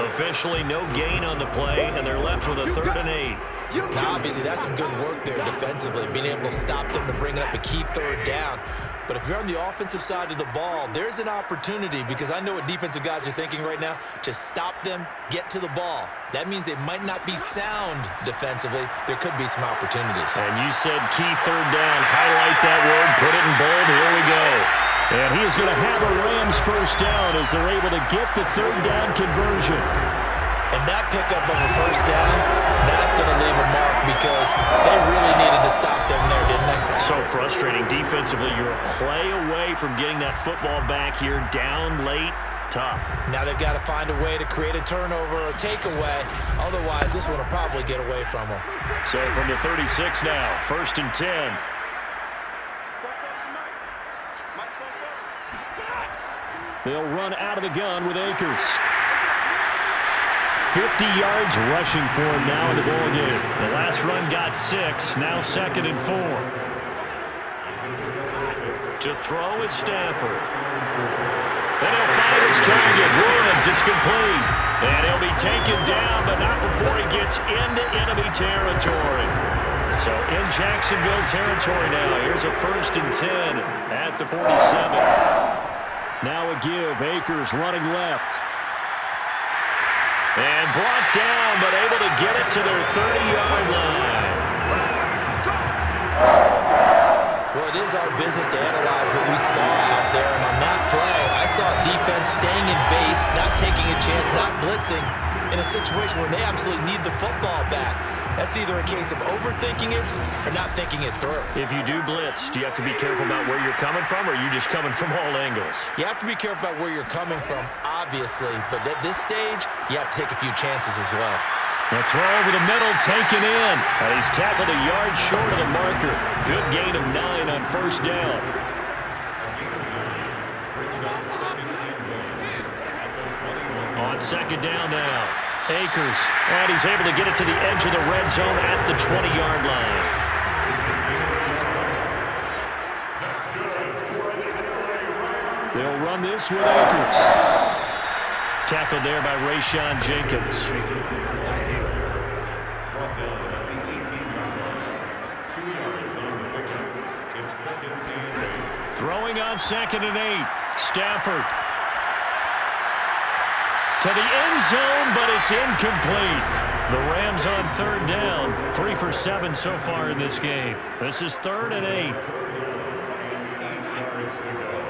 Officially no gain on the play, and they're left with a 3rd and 8. Now, obviously, that's some good work there defensively, being able to stop them and bring it up a key third down. But if you're on the offensive side of the ball, there's an opportunity, because I know what defensive guys are thinking right now. Just stop them, get to the ball. That means they might not be sound defensively. There could be some opportunities. And you said key third down. Highlight that word, put it in bold. Here we go. And he is going to have a Rams first down as they're able to get the third down conversion. And that pickup of a first down, that's going to leave a mark, because they really needed to stop them there, didn't they? So frustrating. Defensively, you're a play away from getting that football back here. Down late, tough. Now they've got to find a way to create a turnover or takeaway. Otherwise, this one will probably get away from them. So from the 36 now, 1st and 10. They'll run out of the gun with Akers. 50 yards rushing for him now in the ball game. The last run got 6, now 2nd and 4. To throw is Stafford. And he'll find his target. Woods, it's complete. And he'll be taken down, but not before he gets into enemy territory. So in Jacksonville territory now. Here's a 1st and 10 at the 47. Now a give. Akers running left. And brought down, but able to get it to their 30-yard line. Well, it is our business to analyze what we saw out there. And on that play, I saw defense staying in base, not taking a chance, not blitzing in a situation where they absolutely need the football back. That's either a case of overthinking it or not thinking it through. If you do blitz, do you have to be careful about where you're coming from, or are you just coming from all angles? You have to be careful about where you're coming from, obviously. But at this stage, you have to take a few chances as well. The throw over the middle, taken in. And he's tackled a yard short of the marker. Good gain of 9 on 1st down. On 2nd down now. Akers, and he's able to get it to the edge of the red zone at the 20-yard line. They'll run this with Akers. Tackled there by Rayshon Jenkins. Brought down at the 18-yard line. 2 yards on the pickup. It's 2nd and 8. Throwing on 2nd and 8. Stafford. To the end zone, but it's incomplete. The Rams on 3rd down. 3 for 7 so far in this game. This is 3rd and 8. 8 yards to go.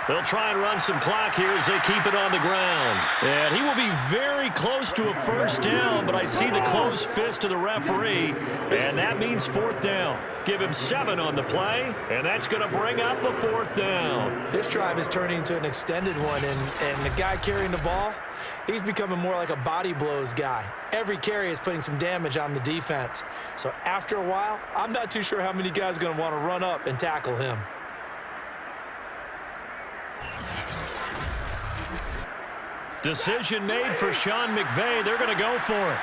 They'll try and run some clock here as they keep it on the ground. And he will be very close to a first down, but I see the closed fist of the referee, and that means 4th down. Give him 7 on the play, and that's going to bring up a 4th down. This drive is turning into an extended one, and the guy carrying the ball, he's becoming more like a body blows guy. Every carry is putting some damage on the defense. So after a while, I'm not too sure how many guys are going to want to run up and tackle him. Decision made for Sean McVay. They're going to go for it.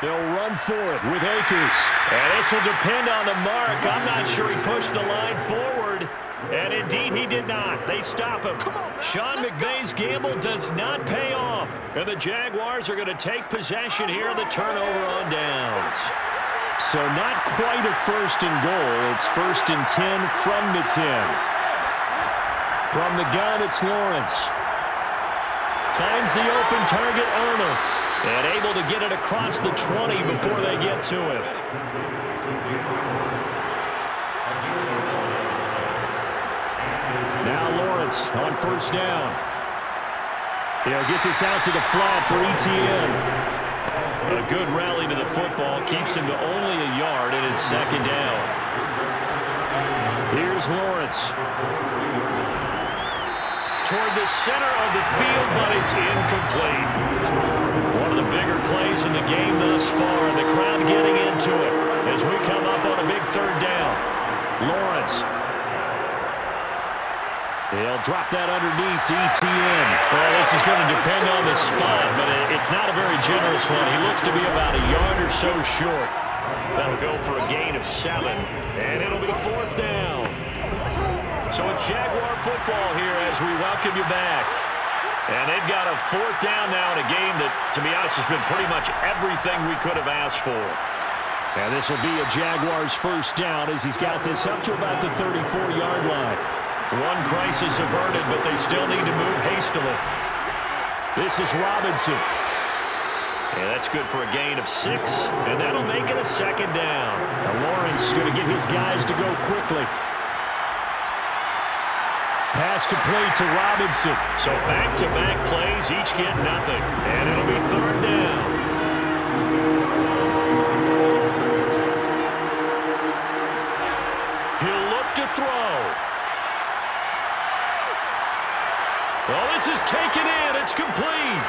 They'll run for it with Akers. And this will depend on the mark. I'm not sure he pushed the line forward. And indeed, he did not. They stop him. Sean McVay's gamble does not pay off. And the Jaguars are going to take possession here. The turnover on downs. So not quite a 1st and goal. It's 1st and 10 from the 10. From the gun, it's Lawrence. Finds the open target, Arnold. And able to get it across the 20 before they get to him. Now Lawrence on 1st down. He'll get this out to the flat for ETN. A good rally to the football keeps him to only a yard, and it's 2nd down. Here's Lawrence. Toward the center of the field, but it's incomplete. One of the bigger plays in the game thus far, and the crowd getting into it as we come up on a big 3rd down. Lawrence. They'll drop that underneath to ETN. Well, this is going to depend on the spot, but it's not a very generous one. He looks to be about a yard or so short. That'll go for a gain of 7, and it'll be 4th down. So it's Jaguar football here as we welcome you back. And they've got a 4th down now in a game that, to be honest, has been pretty much everything we could have asked for. And this will be a Jaguars 1st down as he's got this up to about the 34-yard line. One crisis averted, but they still need to move hastily. This is Robinson. Yeah, that's good for a gain of 6, and that'll make it a 2nd down. Now Lawrence going to get his guys to go quickly. Pass complete to Robinson. So back-to-back plays, each get nothing. And it'll be 3rd down. He'll look to throw. Well, this is taken in. It's complete.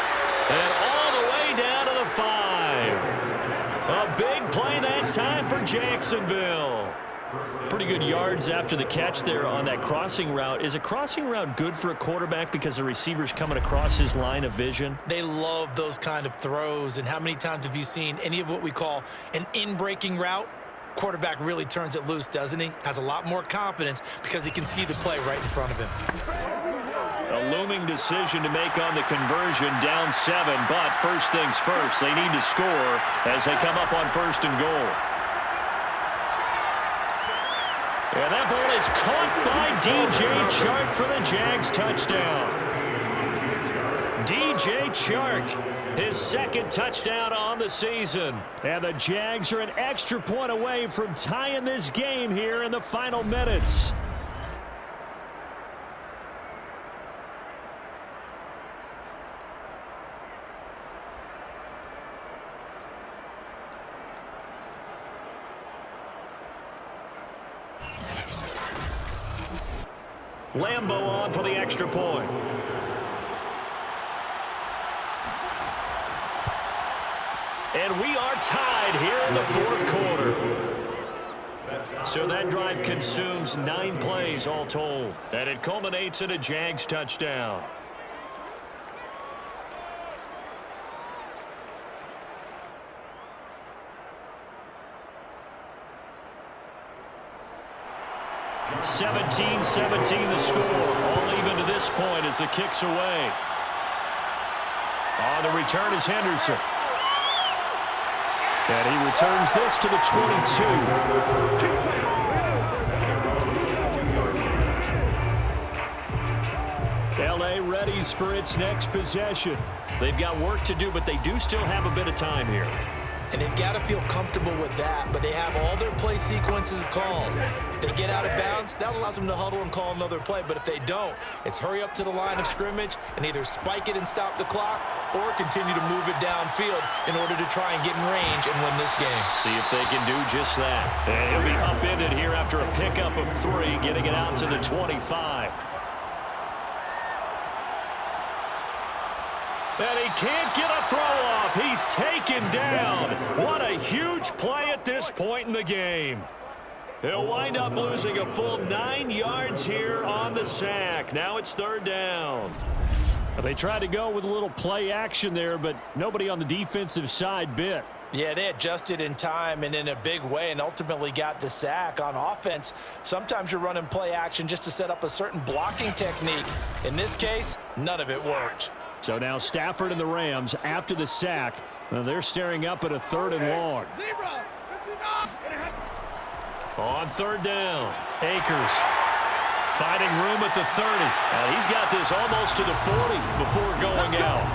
And all the way down to the 5. A big play that time for Jacksonville. Pretty good yards after the catch there on that crossing route. Is a crossing route good for a quarterback because the receiver's coming across his line of vision? They love those kind of throws. And how many times have you seen any of what we call an in-breaking route? Quarterback really turns it loose, doesn't he? Has a lot more confidence because he can see the play right in front of him. A looming decision to make on the conversion, down 7, but first things first, they need to score as they come up on 1st and goal. And that ball is caught by DJ Chark for the Jags touchdown. DJ Chark, his 2nd touchdown on the season. And the Jags are an extra point away from tying this game here in the final minutes. Lambo on for the extra point. And we are tied here in the 4th quarter. So that drive consumes 9 plays all told. And it culminates in a Jags touchdown. (17-17) the score. All even to this point as the kick's away. On the return is Henderson. And he returns this to the 22. LA readies for its next possession. They've got work to do, but they do still have a bit of time here. And they've got to feel comfortable with that, but they have all their play sequences called. If they get out of bounds, that allows them to huddle and call another play. But if they don't, it's hurry up to the line of scrimmage and either spike it and stop the clock or continue to move it downfield in order to try and get in range and win this game. See if they can do just that. And he'll be upended here after a pickup of 3, getting it out to the 25. And he can't get a throw off. He's taken down. What a huge play at this point in the game. He'll wind up losing a full 9 yards here on the sack. Now it's 3rd down. They tried to go with a little play action there, but nobody on the defensive side bit. Yeah, they adjusted in time and in a big way and ultimately got the sack. On offense, sometimes you're running play action just to set up a certain blocking technique. In this case, none of it worked. So now Stafford and the Rams, after the sack, they're staring up at a 3rd and long. On 3rd down, Akers finding room at the 30. And he's got this almost to the 40 before going out.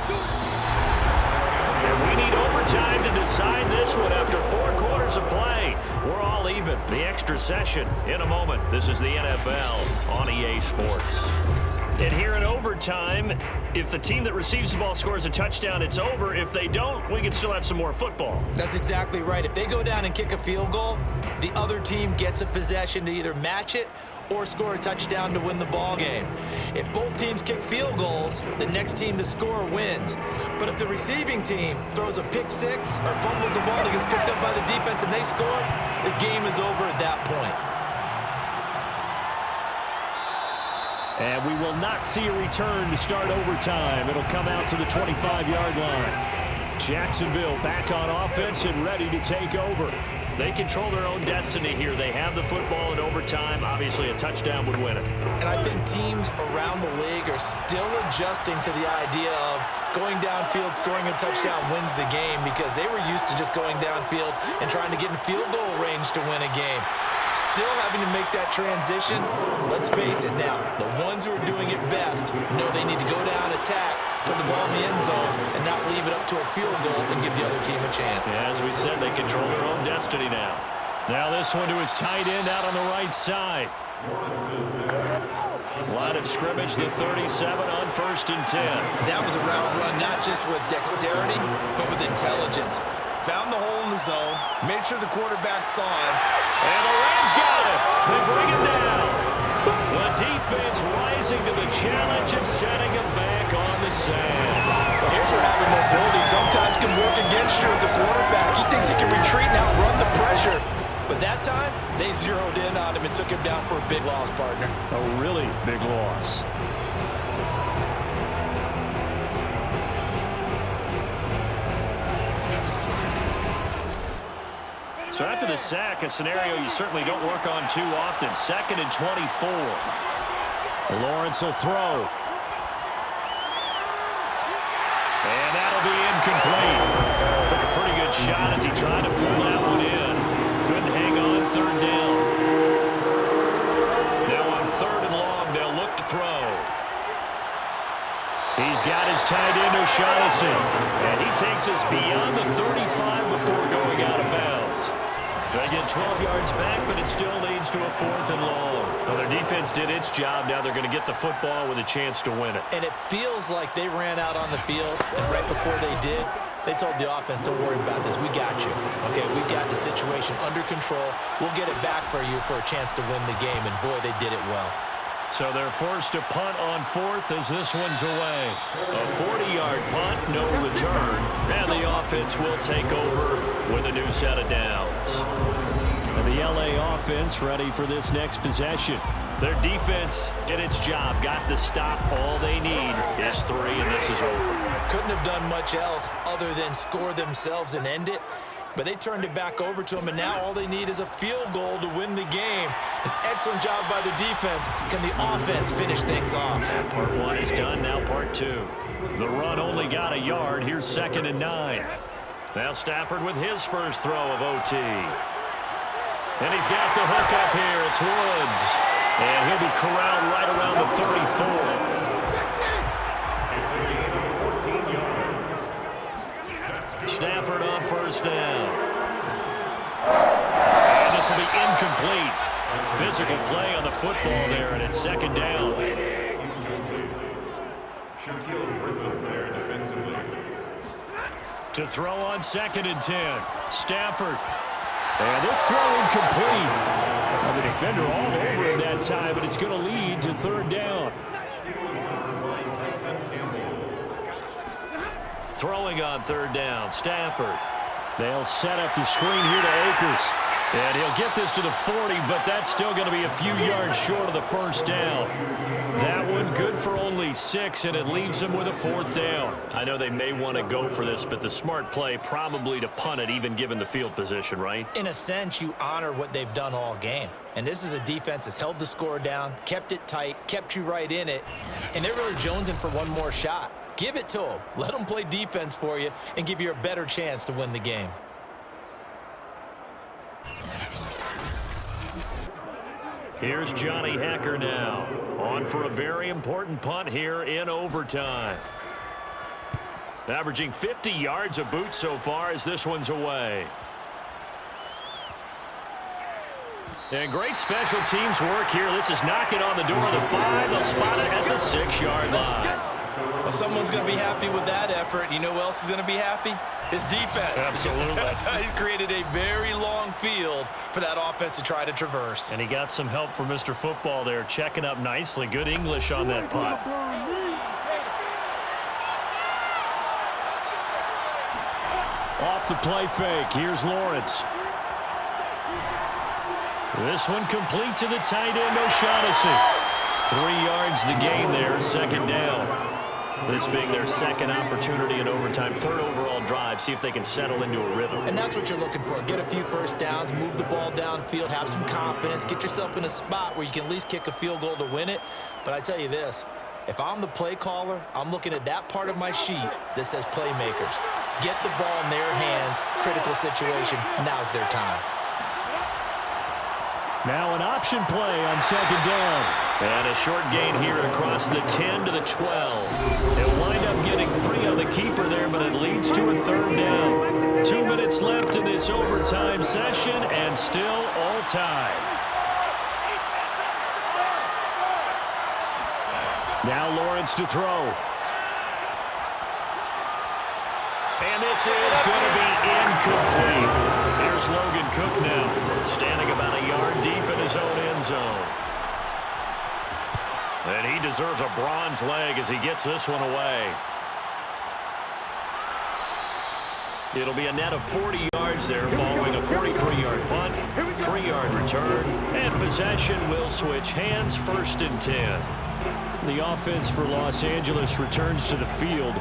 And we need overtime to decide this one after 4 quarters of play. We're all even. The extra session in a moment. This is the NFL on EA Sports. And here in overtime, if the team that receives the ball scores a touchdown, it's over. If they don't, we can still have some more football. That's exactly right. If they go down and kick a field goal, the other team gets a possession to either match it or score a touchdown to win the ball game. If both teams kick field goals, the next team to score wins. But if the receiving team throws a pick 6 or fumbles the ball and gets picked up by the defense and they score, the game is over at that point. And we will not see a return to start overtime. It'll come out to the 25-yard line. Jacksonville back on offense and ready to take over. They control their own destiny here. They have the football in overtime. Obviously, a touchdown would win it. And I think teams around the league are still adjusting to the idea of going downfield, scoring a touchdown wins the game, because they were used to just going downfield and trying to get in field goal range to win a game. Still having to make that transition. Let's face it now, the ones who are doing it best know they need to go down, attack, put the ball in the end zone, and not leave it up to a field goal and give the other team a chance. Yeah, as we said, they control their own destiny now. Now this one to his tight end out on the right side. Line of scrimmage, the 37 on 1st and 10. That was a route run not just with dexterity, but with intelligence. Found the hole in the zone, made sure the quarterback saw him. And the Rams got it. They bring him down. The defense rising to the challenge and setting him back on the sand. Here's where having mobility sometimes can work against you as a quarterback. He thinks he can retreat and outrun the pressure. But that time, they zeroed in on him and took him down for a big loss, partner. A really big loss. So after the sack, a scenario you certainly don't work on too often. 2nd and 24. Lawrence will throw. And that'll be incomplete. Took a pretty good shot as he tried to pull that one in. Couldn't hang on 3rd down. Now on 3rd and long, they'll look to throw. He's got his tight end, O'Shaughnessy. And he takes us beyond the 35 before going out of bounds. They get 12 yards back, but it still leads to a 4th and long. Well, their defense did its job. Now they're going to get the football with a chance to win it. And it feels like they ran out on the field, and right before they did, they told the offense, don't worry about this. We got you. Okay, we've got the situation under control. We'll get it back for you for a chance to win the game, and boy, they did it well. So they're forced to punt on 4th as this one's away. A 40-yard punt, no return, and the offense will take over with a new set of downs. And the LA offense ready for this next possession. Their defense did its job, got the stop. All they need is 3, and this is over. Couldn't have done much else other than score themselves and end it. But they turned it back over to him, and now all they need is a field goal to win the game. An excellent job by the defense. Can the offense finish things off? Part 1 is done, now part 2. The run only got a yard. Here's 2nd and 9. Now Stafford with his first throw of OT. And he's got the hook up here. It's Woods. And he'll be corralled right around the 34. It's a gain of 14 yards. Stafford on 1st down. And this will be incomplete. Physical play on the football there, and it's 2nd down. Shaquille Griffin there defensively. To throw on 2nd and 10. Stafford. And this throw incomplete. Well, the defender all over him that time, but it's going to lead to 3rd down. Throwing on 3rd down, Stafford. They'll set up the screen here to Akers. And he'll get this to the 40, but that's still going to be a few yards short of the 1st down. That one good for only 6, and it leaves them with a 4th down. I know they may want to go for this, but the smart play probably to punt it, even given the field position, right? In a sense, you honor what they've done all game. And this is a defense that's held the score down, kept it tight, kept you right in it, and they're really jonesing for one more shot. Give it to them. Let them play defense for you and give you a better chance to win the game. Here's Johnny Hacker now, on for a very important punt here in overtime. Averaging 50 yards a boot so far as this one's away. And great special teams work here. This is knocking on the door of the 5. They'll spot it at the 6-yard line. Well, someone's going to be happy with that effort. You know who else is going to be happy? His defense. Absolutely. He's created a very long field for that offense to try to traverse. And he got some help from Mr. Football there, checking up nicely. Good English on that punt. Off the play fake. Here's Lawrence. This one complete to the tight end, O'Shaughnessy. 3 yards the gain there, 2nd down. This being their second opportunity in overtime, third overall drive, see if they can settle into a rhythm. And that's what you're looking for. Get a few first downs, move the ball downfield, have some confidence, get yourself in a spot where you can at least kick a field goal to win it. But I tell you this, if I'm the play caller, I'm looking at that part of my sheet that says playmakers. Get the ball in their hands, critical situation, now's their time. Now an option play on second down. And a short gain here across the 10 to the 12. They'll wind up getting 3 on the keeper there, but it leads to a third down. 2 minutes left in this overtime session, and still all tied. Now Lawrence to throw. And this is going to be incomplete. Here's Logan Cook now, standing about a yard deep in his own end zone. And he deserves a bronze leg as he gets this one away. It'll be a net of 40 yards there following a 43-yard punt, 3-yard return, and possession will switch hands, 1st and 10. The offense for Los Angeles returns to the field.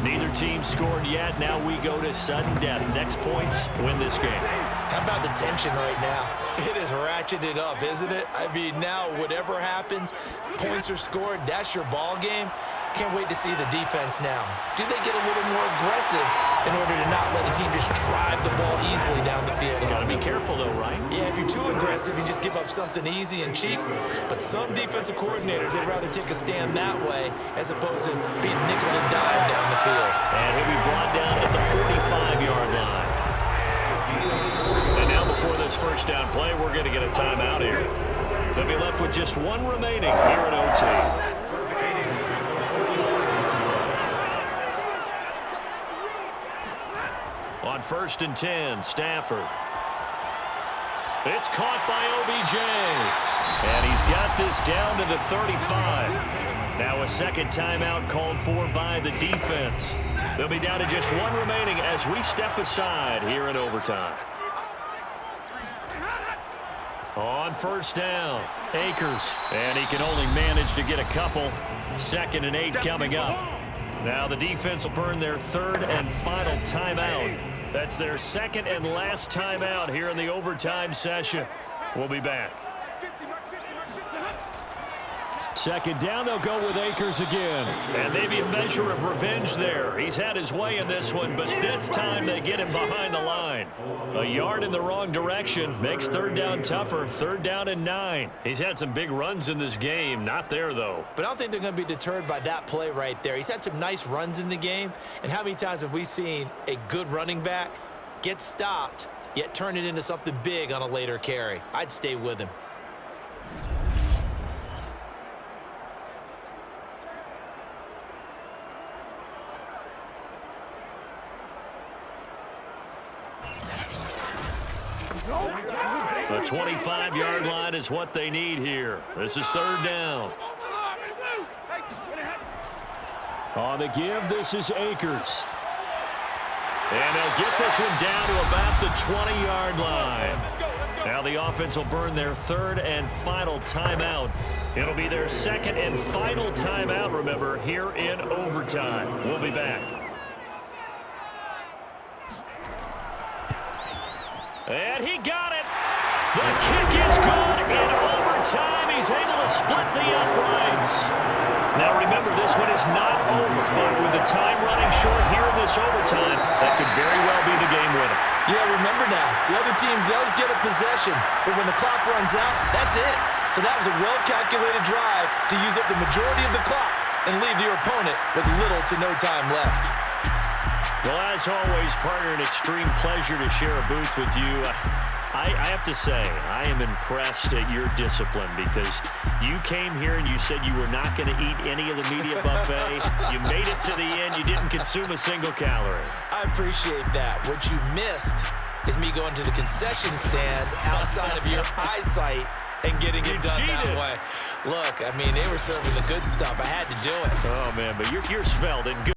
Neither team scored yet. Now we go to sudden death. Next points win this game. How about the tension right now? It is ratcheted up, isn't it? I mean, now whatever happens, points are scored, that's your ball game. Can't wait to see the defense now. Do they get a little more aggressive in order to not let the team just drive the ball easily down the field? Got to be careful, though, right? Yeah, if you're too aggressive, you just give up something easy and cheap. But some defensive coordinators, they'd rather take a stand that way as opposed to being nickel and dime down the field. And he'll be brought down at the 45-yard line. And now before this first down play, we're going to get a timeout here. They'll be left with just one remaining here at OT. On 1st and 10, Stafford. It's caught by OBJ. And he's got this down to the 35. Now a second timeout called for by the defense. They'll be down to just one remaining as we step aside here in overtime. On 1st down, Akers. And he can only manage to get a couple. 2nd and 8 coming up. Now the defense will burn their 3rd and final timeout. That's their 2nd and last timeout here in the overtime session. We'll be back. 2nd down, they'll go with Akers again. And maybe a measure of revenge there. He's had his way in this one, but this time they get him behind the line. A yard in the wrong direction makes 3rd down tougher. 3rd down and 9. He's had some big runs in this game. Not there, though. But I don't think they're going to be deterred by that play right there. He's had some nice runs in the game. And how many times have we seen a good running back get stopped, yet turn it into something big on a later carry? I'd stay with him. The 25-yard line is what they need here. This is 3rd down. On the give, this is Akers. And they'll get this one down to about the 20-yard line. Now the offense will burn their 3rd and final timeout. It'll be their 2nd and final timeout, remember, here in overtime. We'll be back. And he got it. The kick is good in overtime. He's able to split the uprights. Now remember, this one is not over, but with the time running short here in this overtime, that could very well be the game winner. Yeah, remember now, the other team does get a possession, but when the clock runs out, that's it. So that was a well-calculated drive to use up the majority of the clock and leave your opponent with little to no time left. Well, as always, partner, an extreme pleasure to share a booth with you. I have to say, I am impressed at your discipline because you came here and you said you were not going to eat any of the media buffet. You made it to the end. You didn't consume a single calorie. I appreciate that. What you missed is me going to the concession stand outside of your eyesight and getting it done that way. Look, I mean, they were serving the good stuff. I had to do it. Oh, man, but you're svelte and good.